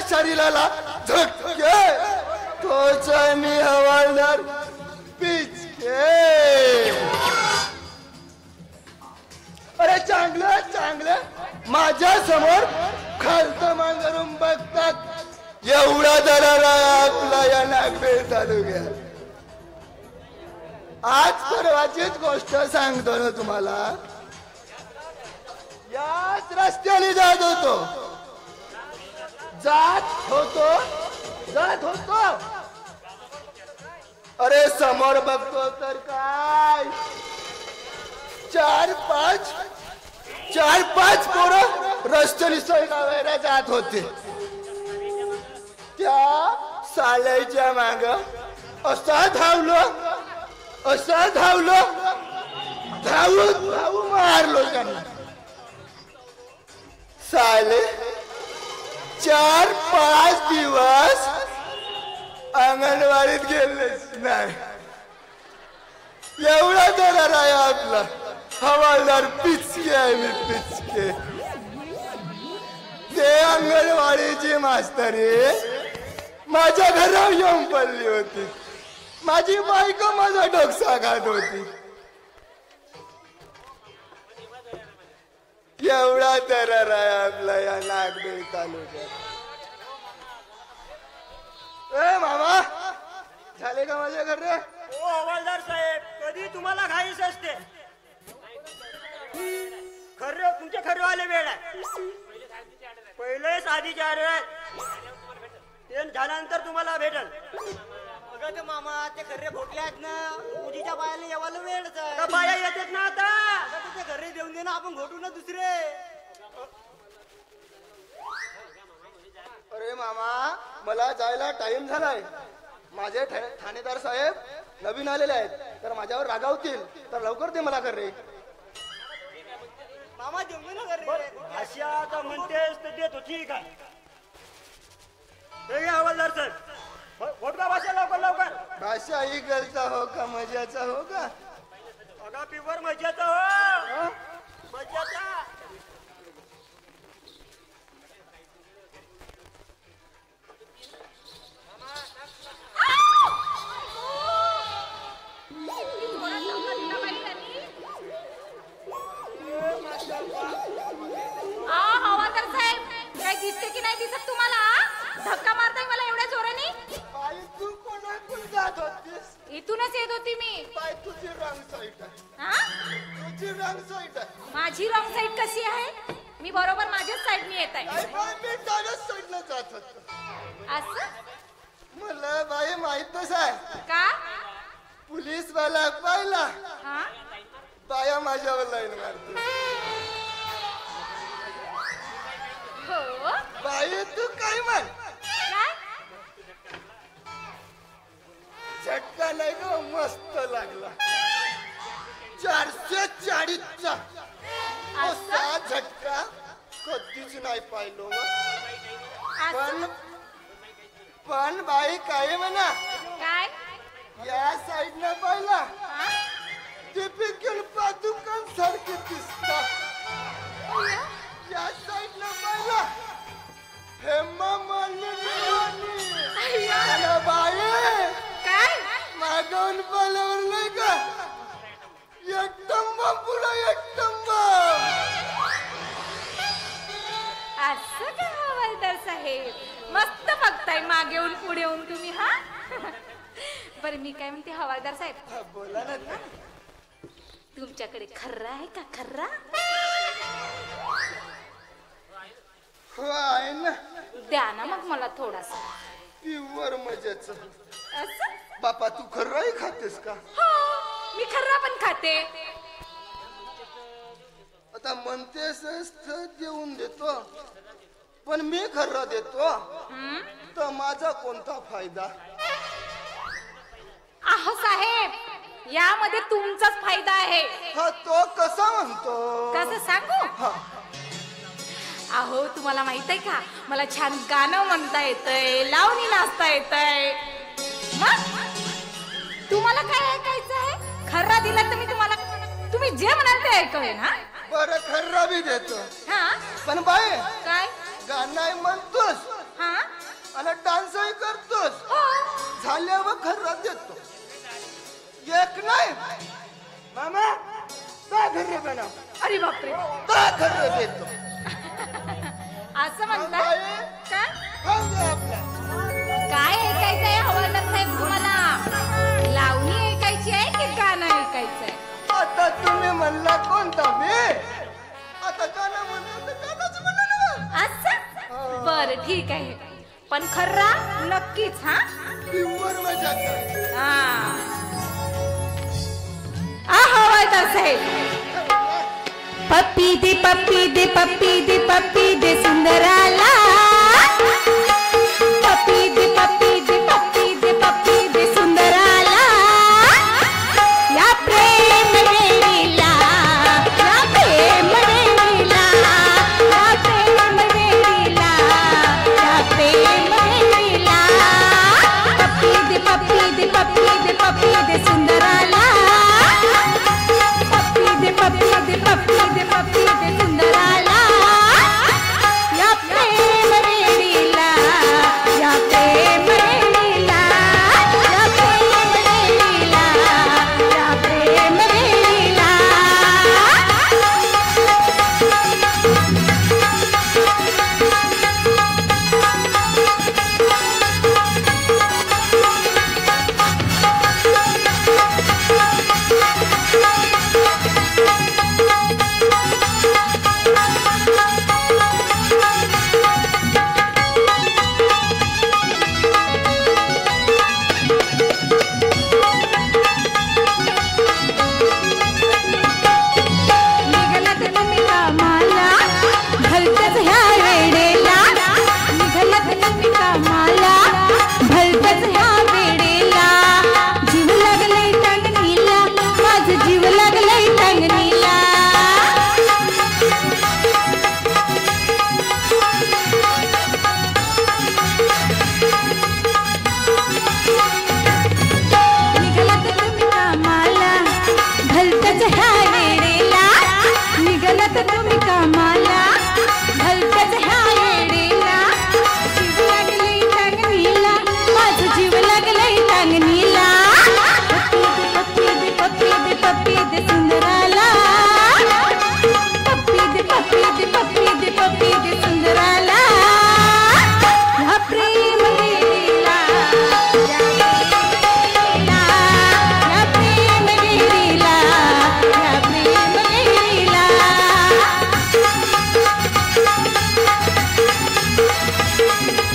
शरीराला झटके तोच मी हवालदार पिचके. अरे चांगलं चांगलं माझ्या समोर खालतं मांजरून बघतात एवढा दरारा आपला या नागपेठ तालुक्यात. आज परवाचीच गोष्ट सांगतो ना तुम्हाला. याच रस्त्याने जात होतो. अरे समोर बघतो तर काय चार पाच पोरं रस्त्याने सोयगावायला जात होते. त्या साल्याच्या माग असा धावलो धावू मारलो त्यांना. साले 4-5 दिवस अंगणवाडीत गेलेच नाही. एवढा दरार आहे आपला हवालदार पिचके आहे. मी पिचके. ते अंगणवाडीची मास्तरी माझ्या घरावर येऊन पडली होती. माझी बायको माझा डोकसा खात होती. एवढा दरार आहे आपला या नागपेठ तालुक्यात. ए मामा झाले का माझ्या घर रे? ओ हवालदार साहेब कधी तुम्हाला घाईच असते. खर्रे तुमचे खर्रेवाले वेळ आहे. पहिले साधीचे ऑर्डर आहेत ते झाल्यानंतर तुम्हाला भेटल. अगं ते मामा ते खर्रे फुटले आहेत ना. पूजीच्या बायाला येवायला वेळच आहे. बाया येतात ना आता. ते खर्रे देऊन दे ना आपण घोटू ना दुसरे. अरे मामा मला जायला टाइम झालाय. माझे ठाणेदार साहेब नवीन आलेले आहेत तर माझ्यावर रागावतील तर लवकर दे मला कर रे. मामा देऊन दे ना खर्रे. अशी आता म्हणतेस तर देतो. ठीक आहे ते हवालदार साहेब घोटका भाषा लवकर. भाषा ही गलता हो का मजाचा हो का? अगा पिवर मजाचा हो. मजाचा. हवालदार साहेब काय दिसते की नाही दिसत तुम्हाला? धक्का मारताय मला एवढ्या जोराने. तू कोणाकडून जात होतीस? इथूनच येत होती मी. बाई तुझी रॉंग साईड आहे. तुझी रॉंग साईड आहे. माझी रॉंग साईड कशी आहे? मी बरोबर माझ्याच साईडने येत आहे. मी त्याच्याच साईडनं जात होतो. असं मला बाई माहितच आहे. का? पोलीस वाला पाहिला हा बाया माझ्यावर लाईन मारते. हो बाई तू काय म्हण काय? झटका नाही ग मस्त लागला. 440चा असा झटका कधीच नाही पाहिलो. पण बाई काय म्हणा काय? या साईडनं पाहिला हा? टिपिकल पादुकान सारखे दिसतात. या साईडनं पाहिला हेमा मालिनी. बाई काय? मागवून पाहिल्यावर नाही का एकदम पुढे एकदम. असं का हवालदार साहेब? मस्त बघताय मागे येऊन पुढे येऊन तुम्ही. हा बरं मी काय म्हणते हवालदार साहेब. बोला ना. तुमच्याकडे खर्रा आहे का? खर्रा हो आहे ना. द्या ना मग मला थोडासा. प्युअर मजाच. असं बापा तू खर्राही खातेस का? हो मी खर्रा पण खाते. आता म्हणतेस तर देऊन देतो पण मी खर्रा देतो तर माझा कोणता फायदा? आहो साहेब यामध्ये तुमचाच फायदा आहे. हा तो कसा म्हणतो? कसं सांगू? अहो तुम्हाला माहित आहे का मला छान गाणं म्हणता येतंय, लावणी नाचता येतंय. मग तुम्हाला काय ऐकायचं आहे? खर्रा दिला तर मी तुम्ही जे म्हणाल ते ऐकवेन. हा बरं खर्रा बी देतो. हा पण बाय काय गाणं म्हणतोस हा आणि डान्सही करतोस. झाल्यावर खर्रा देतो. एक नाही मामा का खर्रे बनव. अरे बापरे, का खर्रे देतो. असं म्हणताय का? खाऊ दे आपल्या. काय ऐकायचंय हवालदार साहेब तुम्हाला? लावणी ऐकायची आहे की गाणं ऐकायचंय? आता तुम्ही म्हणला कोणता बे. आता गाणं म्हणतो तर गाणंच म्हणा ना. असं बर ठीक आहे, पण खर्रा नक्कीच. हा प्युअर मजा कर. हवालदार साहेब, पप्पी दे पप्पी दे पप्पी दे पप्पी दे सुंदराला.